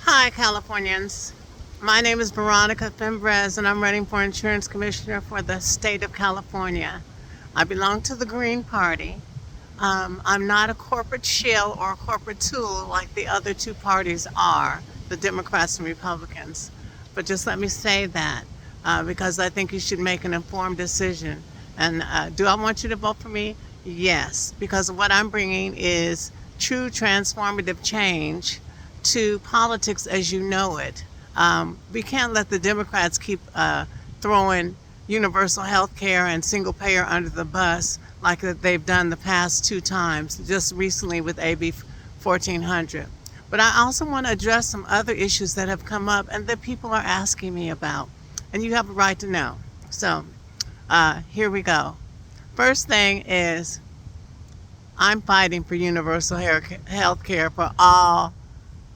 Hi, Californians. My name is Veronica Fimbres, and I'm running for Insurance Commissioner for the state of California. I belong to the Green Party. I'm not a corporate shill or a corporate tool like the other two parties are, the Democrats and Republicans. But just let me say that because I think you should make an informed decision. And do I want you to vote for me? Yes, because what I'm bringing is true transformative change to politics as you know it. We can't let the Democrats keep throwing universal health care and single payer under the bus like that they've done the past two times, just recently with AB 1400. But I also want to address some other issues that have come up and that people are asking me about. And you have a right to know. So here we go. First thing is, I'm fighting for universal health care for all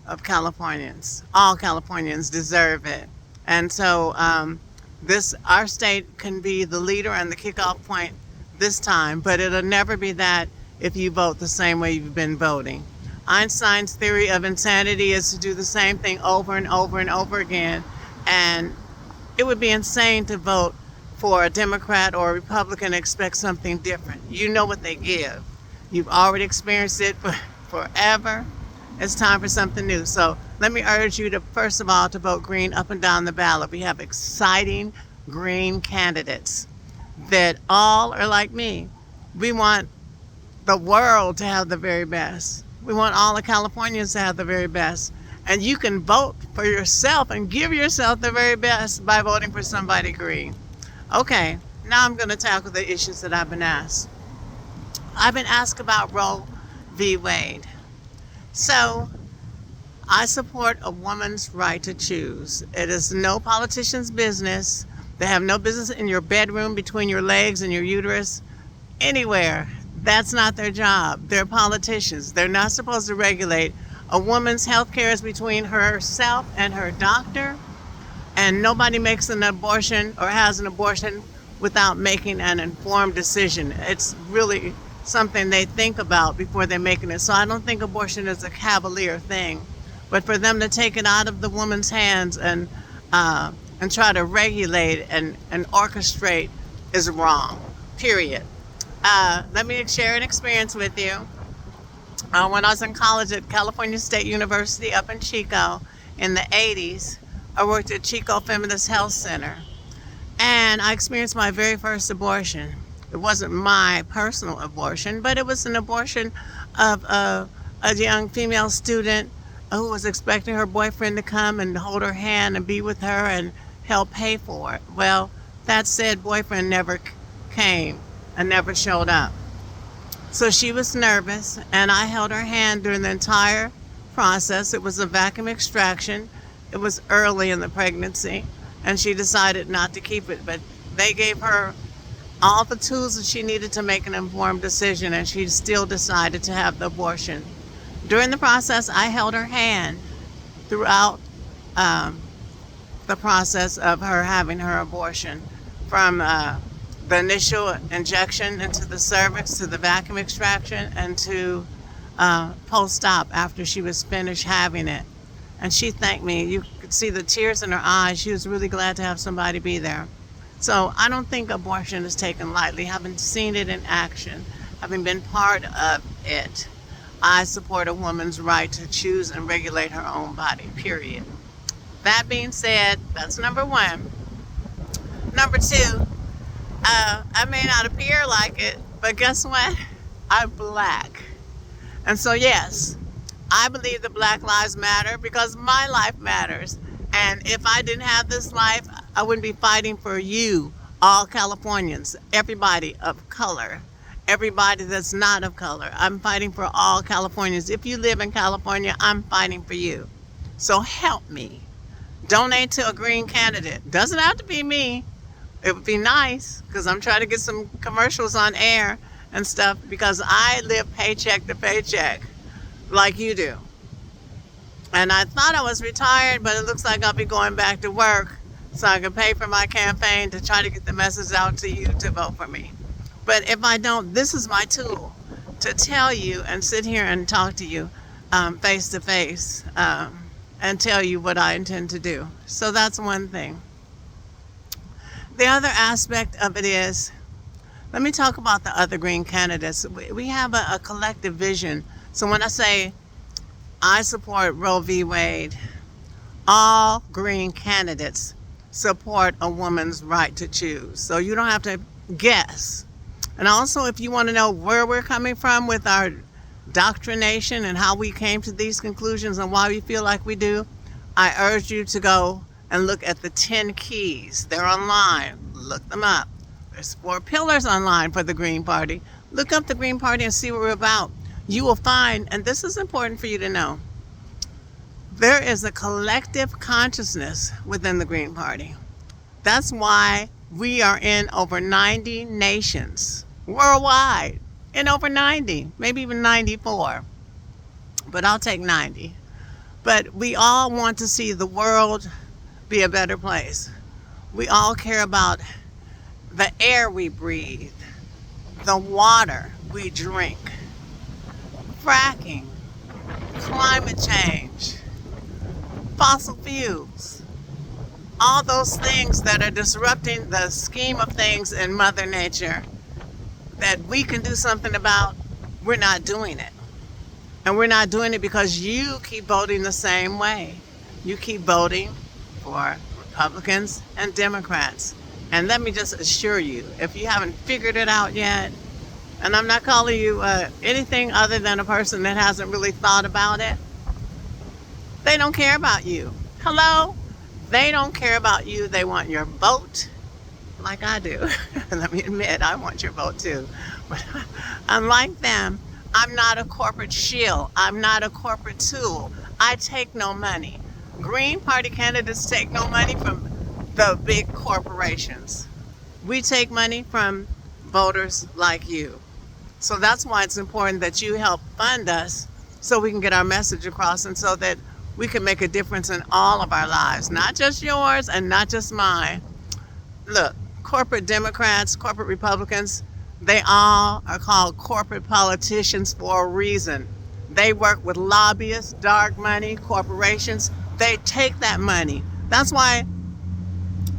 of Californians. All Californians deserve it. And so our state can be the leader and the kickoff point this time, but it'll never be that if you vote the same way you've been voting. Einstein's theory of insanity is to do the same thing over and over and over again, and it would be insane to vote for a Democrat or a Republican and expect something different. You know what they give. You've already experienced it forever. It's time for something new. So let me urge you to, first of all, to vote green up and down the ballot. We have exciting green candidates that all are like me. We want the world to have the very best. We want all the Californians to have the very best. And you can vote for yourself and give yourself the very best by voting for somebody green. Okay, now I'm going to tackle the issues that I've been asked. I've been asked about Roe v. Wade. So, I support a woman's right to choose. It is no politician's business. They have no business in your bedroom, between your legs and your uterus, anywhere. That's not their job. They're politicians. They're not supposed to regulate. A woman's health care is between herself and her doctor, and nobody makes an abortion or has an abortion without making an informed decision. It's really something they think about before they're making it. So I don't think abortion is a cavalier thing. But for them to take it out of the woman's hands and try to regulate and orchestrate is wrong, period. Let me share an experience with you. When I was in college at California State University up in Chico in the 80s, I worked at Chico Feminist Health Center. And I experienced my very first abortion. It wasn't my personal abortion, but it was an abortion of a young female student who was expecting her boyfriend to come and hold her hand and be with her and help pay for it. Well, that said boyfriend never came and never showed up. So she was nervous, and I held her hand during the entire process. It was a vacuum extraction. It was early in the pregnancy, and she decided not to keep it, but they gave her all the tools that she needed to make an informed decision, and she still decided to have the abortion. During the process, I held her hand throughout the process of her having her abortion, from the initial injection into the cervix to the vacuum extraction and to post-op after she was finished having it. And she thanked me. You could see the tears in her eyes. She was really glad to have somebody be there. So I don't think abortion is taken lightly. Having seen it in action, having been part of it, I support a woman's right to choose and regulate her own body, period. That being said, that's number one. Number two, I may not appear like it, but guess what? I'm black. And so yes, I believe that Black Lives Matter because my life matters. And if I didn't have this life, I wouldn't be fighting for you, all Californians, everybody of color, everybody that's not of color. I'm fighting for all Californians. If you live in California, I'm fighting for you. So help me. Donate to a green candidate. Doesn't have to be me. It would be nice because I'm trying to get some commercials on air and stuff because I live paycheck to paycheck like you do. And I thought I was retired, but it looks like I'll be going back to work so I can pay for my campaign to try to get the message out to you to vote for me. But if I don't, this is my tool to tell you and sit here and talk to you face to face and tell you what I intend to do. So that's one thing. The other aspect of it is, let me talk about the other green candidates. We have a collective vision. So when I say I support Roe v. Wade, all green candidates support a woman's right to choose. So you don't have to guess. And also, if you want to know where we're coming from with our doctrination and how we came to these conclusions and why we feel like we do, I urge you to go and look at the 10 keys. They're online. Look them up. There's 4 pillars online for the Green Party. Look up the Green Party and see what we're about. You will find, and this is important for you to know, there is a collective consciousness within the Green Party. That's why we are in over 90 nations worldwide. In over 90, maybe even 94. But I'll take 90. But we all want to see the world be a better place. We all care about the air we breathe, the water we drink, fracking, climate change, fossil fuels, all those things that are disrupting the scheme of things in Mother Nature that we can do something about. We're not doing it. And we're not doing it because you keep voting the same way. You keep voting for Republicans and Democrats. And let me just assure you, if you haven't figured it out yet, and I'm not calling you anything other than a person that hasn't really thought about it, they don't care about you. Hello? They don't care about you. They want your vote, like I do. Let me admit, I want your vote too. But unlike them, I'm not a corporate shill. I'm not a corporate tool. I take no money. Green Party candidates take no money from the big corporations. We take money from voters like you. So that's why it's important that you help fund us so we can get our message across and so that we can make a difference in all of our lives, not just yours and not just mine. Look, corporate Democrats, corporate Republicans, they all are called corporate politicians for a reason. They work with lobbyists, dark money, corporations. They take that money. That's why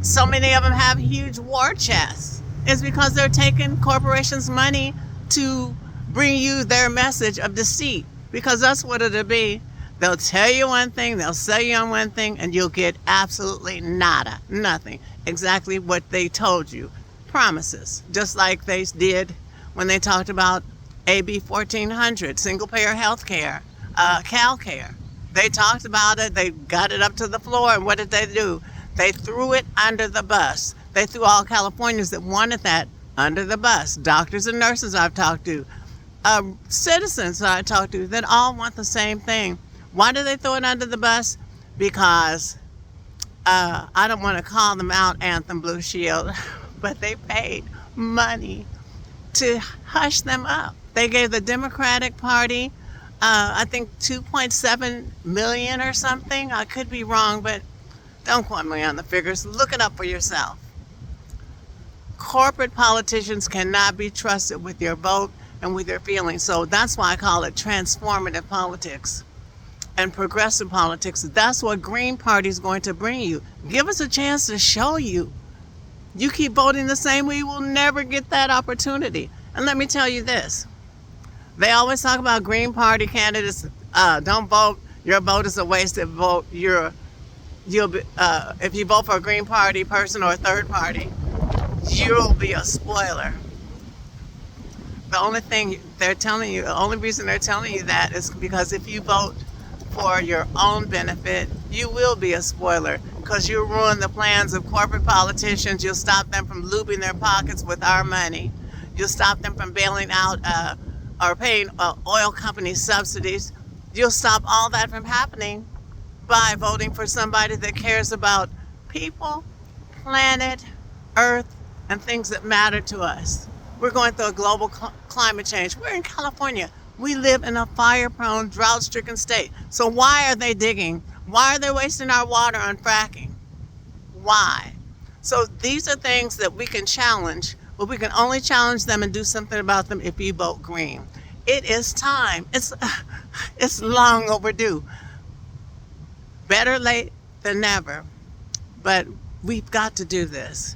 so many of them have huge war chests. It's because they're taking corporations' money to bring you their message of deceit. Because that's what it'll be. They'll tell you one thing, they'll sell you on one thing, and you'll get absolutely nada, nothing. Exactly what they told you. Promises. Just like they did when they talked about AB 1400, single-payer health care, CalCare. They talked about it, they got it up to the floor, and what did they do? They threw it under the bus. They threw all Californians that wanted that under the bus. Doctors and nurses I've talked to, citizens that I talked to that all want the same thing. Why do they throw it under the bus? Because I don't want to call them out, Anthem Blue Shield, but they paid money to hush them up. They gave the Democratic Party, I think 2.7 million or something. I could be wrong, but don't quote me on the figures. Look it up for yourself. Corporate politicians cannot be trusted with your vote and with your feelings. So that's why I call it transformative politics and progressive politics. That's what Green Party is going to bring you. Give us a chance to show you. You keep voting the same way, you will never get that opportunity. And let me tell you this. They always talk about Green Party candidates. Don't vote. Your vote is a wasted vote. If you vote for a Green Party person or a third party, you'll be a spoiler. The only thing they're telling you, the only reason they're telling you that is because if you vote for your own benefit, you will be a spoiler because you'll ruin the plans of corporate politicians. You'll stop them from looping their pockets with our money. You'll stop them from bailing out or paying oil company subsidies. You'll stop all that from happening by voting for somebody that cares about people, planet, earth, and things that matter to us. We're going through a global climate change. We're in California. We live in a fire-prone, drought-stricken state. So why are they digging? Why are they wasting our water on fracking? Why? So these are things that we can challenge, but we can only challenge them and do something about them if you vote green. It is time. It's long overdue. Better late than never, but we've got to do this.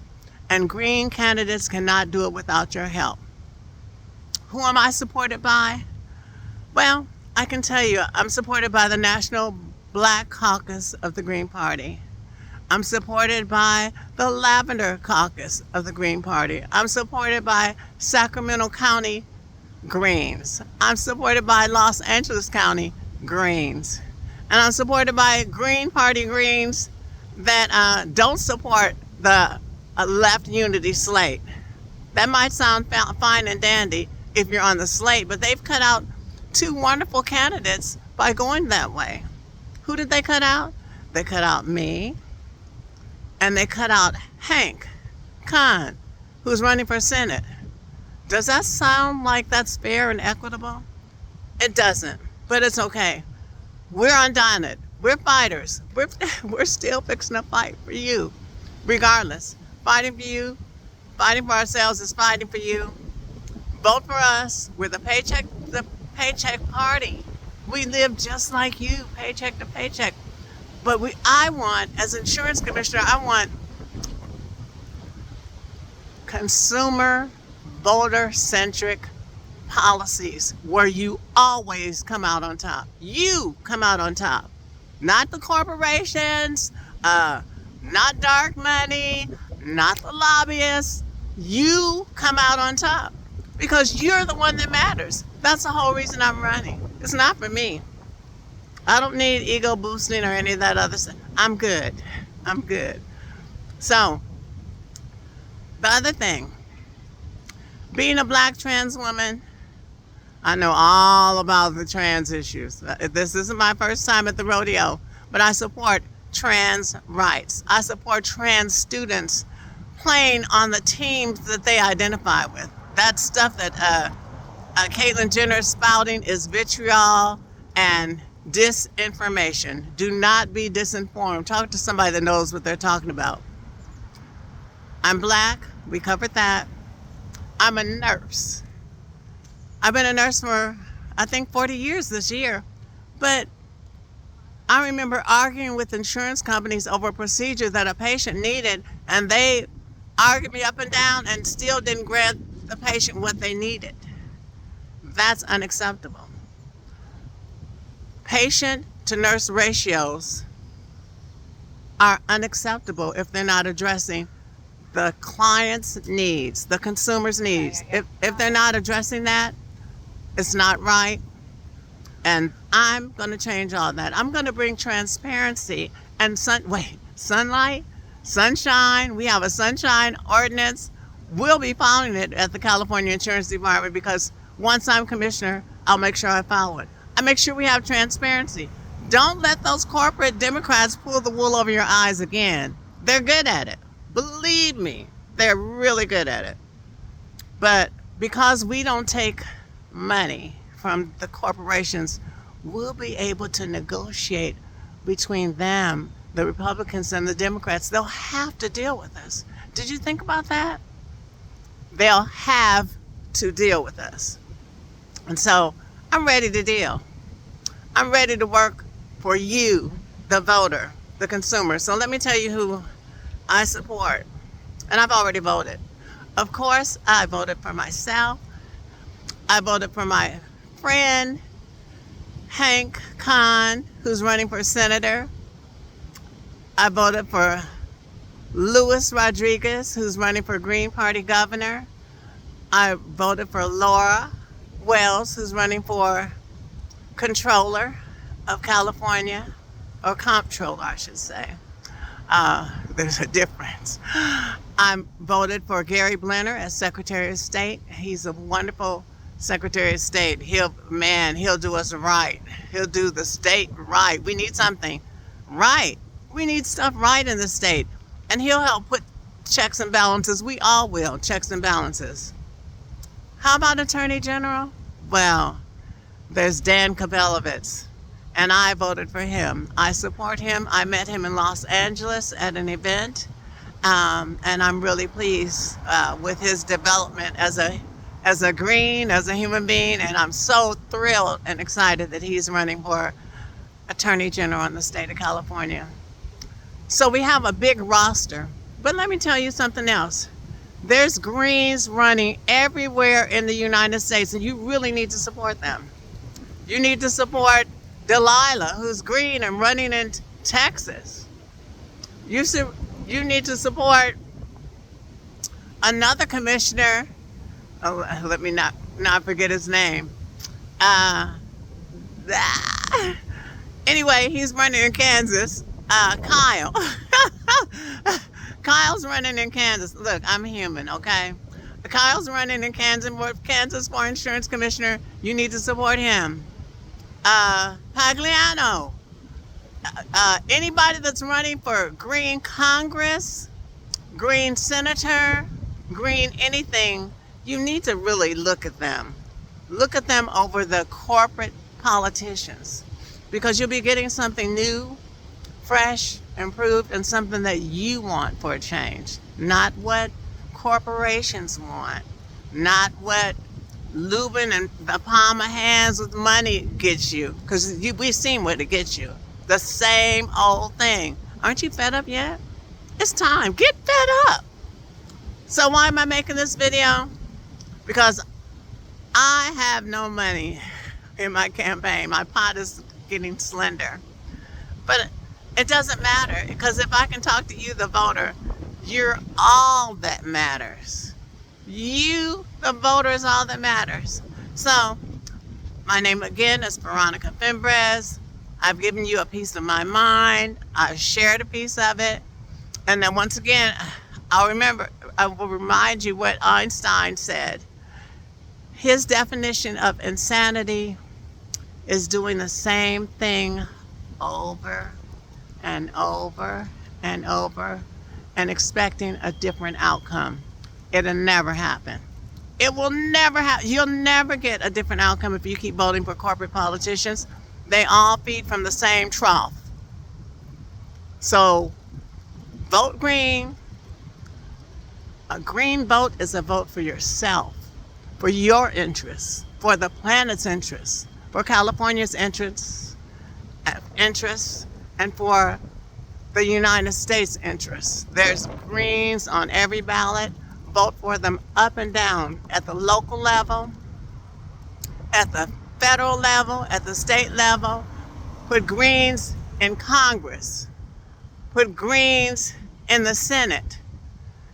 And green candidates cannot do it without your help. Who am I supported by? Well, I can tell you, I'm supported by the National Black Caucus of the Green Party. I'm supported by the Lavender Caucus of the Green Party. I'm supported by Sacramento County Greens. I'm supported by Los Angeles County Greens. And I'm supported by Green Party Greens that don't support the left unity slate. That might sound fine and dandy if you're on the slate, but they've cut out two wonderful candidates by going that way. Who did they cut out? They cut out me, and they cut out Hank Kahn, who's running for Senate. Does that sound like that's fair and equitable? It doesn't, but it's okay. We're undone it. We're fighters. We're still fixing to fight for you, regardless. Fighting for you, fighting for ourselves is fighting for you. Vote for us. We're the paycheck party. We live just like you, paycheck to paycheck. But I want, as insurance commissioner, I want consumer, voter-centric policies where you always come out on top. You come out on top. Not the corporations, not dark money, not the lobbyists. You come out on top because you're the one that matters. That's the whole reason I'm running. It's not for me. I don't need ego boosting or any of that other stuff. I'm good. I'm good. So, the other thing, being a black trans woman, I know all about the trans issues. This isn't my first time at the rodeo, but I support trans rights. I support trans students playing on the teams that they identify with. That stuff that Caitlyn Jenner is spouting is vitriol and disinformation. Do not be disinformed. Talk to somebody that knows what they're talking about. I'm black. We covered that. I'm a nurse. I've been a nurse for, I think, 40 years this year. But I remember arguing with insurance companies over a procedure that a patient needed, and they argued me up and down and still didn't grant the patient what they needed. That's unacceptable. Patient to nurse ratios are unacceptable if they're not addressing the client's needs, the consumer's needs. If they're not addressing that, it's not right. And I'm going to change all that. I'm going to bring transparency and sunlight, sunshine. We have a sunshine ordinance. We'll be following it at the California Insurance Department because once I'm commissioner, I'll make sure I follow it. I make sure we have transparency. Don't let those corporate Democrats pull the wool over your eyes again. They're good at it. Believe me, they're really good at it. But because we don't take money from the corporations, we'll be able to negotiate between them, the Republicans and the Democrats. They'll have to deal with us. Did you think about that? They'll have to deal with us. And so I'm ready to deal. I'm ready to work for you, the voter, the consumer. So let me tell you who I support. And I've already voted. Of course, I voted for myself. I voted for my friend, Hank Kahn, who's running for senator. I voted for Luis Rodriguez, who's running for Green Party governor. I voted for Laura Wells, who's running for controller of California, or comptroller, I should say. There's a difference. I voted for Gary Blenner as Secretary of State. He's a wonderful Secretary of State. He'll do us right. He'll do the state right. We need something right. We need stuff right in the state. And he'll help put checks and balances. We all will, checks and balances. How about Attorney General? Well, there's Dan Kabelovitz, and I voted for him. I support him. I met him in Los Angeles at an event, and I'm really pleased with his development as a green, as a human being, and I'm so thrilled and excited that he's running for Attorney General in the state of California. So we have a big roster. But let me tell you something else. There's Greens running everywhere in the United States, and you really need to support them. You need to support Delilah, who's green and running in Texas. You need to support another commissioner. Oh, let me not forget his name. Anyway, he's running in Kansas. Kyle. Kyle's running in Kansas. Look, I'm human, okay? Kyle's running in Kansas for insurance commissioner. You need to support him. Pagliano. Anybody that's running for green Congress, green senator, green anything, you need to really look at them. Look at them over the corporate politicians, because you'll be getting something new, fresh, improved, and something that you want for a change. Not what corporations want. Not what lubing and the palm of hands with money gets you. Because we've seen what it gets you. The same old thing. Aren't you fed up yet? It's time. Get fed up. So why am I making this video? Because I have no money in my campaign. My pot is getting slender. But it doesn't matter, because if I can talk to you, the voter, you're all that matters. You, the voter, is all that matters. So, my name again is Veronica Fimbres. I've given you a piece of my mind. I've shared a piece of it. And then once again, I will remind you what Einstein said. His definition of insanity is doing the same thing over and over and over and expecting a different outcome. It'll never happen. It will never happen. You'll never get a different outcome if you keep voting for corporate politicians. They all feed from the same trough. So vote green. A green vote is a vote for yourself, for your interests, for the planet's interests, for California's interests, and for the United States interests. There's greens on every ballot. Vote for them up and down, at the local level, at the federal level, at the state level. Put greens in Congress. Put greens in the Senate.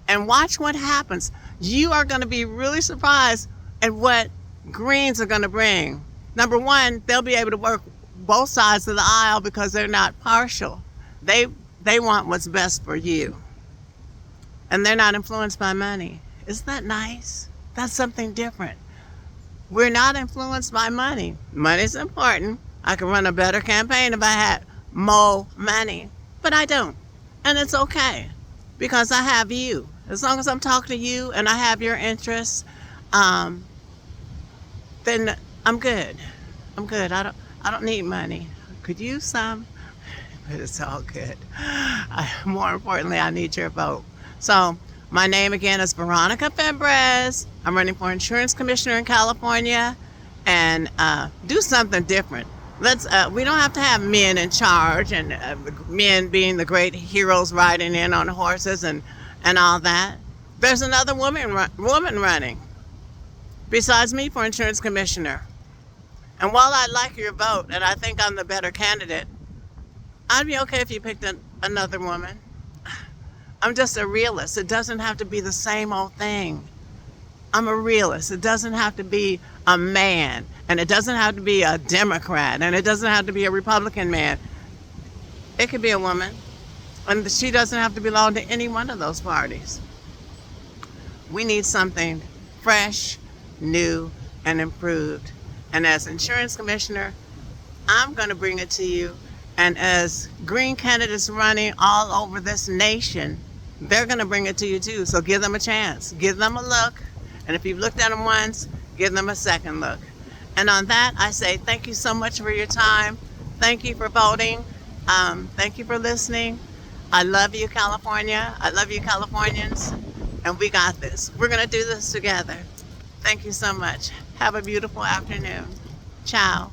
And watch what happens. You are going to be really surprised at what greens are going to bring. Number one, they'll be able to work both sides of the aisle because they're not partial. They want what's best for you. And they're not influenced by money. Isn't that nice? That's something different. We're not influenced by money. Money's important. I could run a better campaign if I had more money, but I don't. And it's okay, because I have you. As long as I'm talking to you and I have your interests, then I'm good. I'm good. I don't need money. Could use some, but it's all good. More importantly, I need your vote. So my name again is Veronica Fimbres. I'm running for insurance commissioner in California, and do something different. We don't have to have men in charge, and men being the great heroes riding in on horses and all that. There's another woman running besides me for insurance commissioner. And while I like your vote and I think I'm the better candidate, I'd be okay if you picked another woman. I'm just a realist. It doesn't have to be the same old thing. I'm a realist. It doesn't have to be a man, and it doesn't have to be a Democrat, and it doesn't have to be a Republican man. It could be a woman, and she doesn't have to belong to any one of those parties. We need something fresh, new, and improved. And as insurance commissioner, I'm going to bring it to you. And as green candidates running all over this nation, they're going to bring it to you too. So give them a chance. Give them a look. And if you've looked at them once, give them a second look. And on that, I say thank you so much for your time. Thank you for voting. Thank you for listening. I love you, California. I love you, Californians. And we got this. We're going to do this together. Thank you so much. Have a beautiful afternoon. Ciao.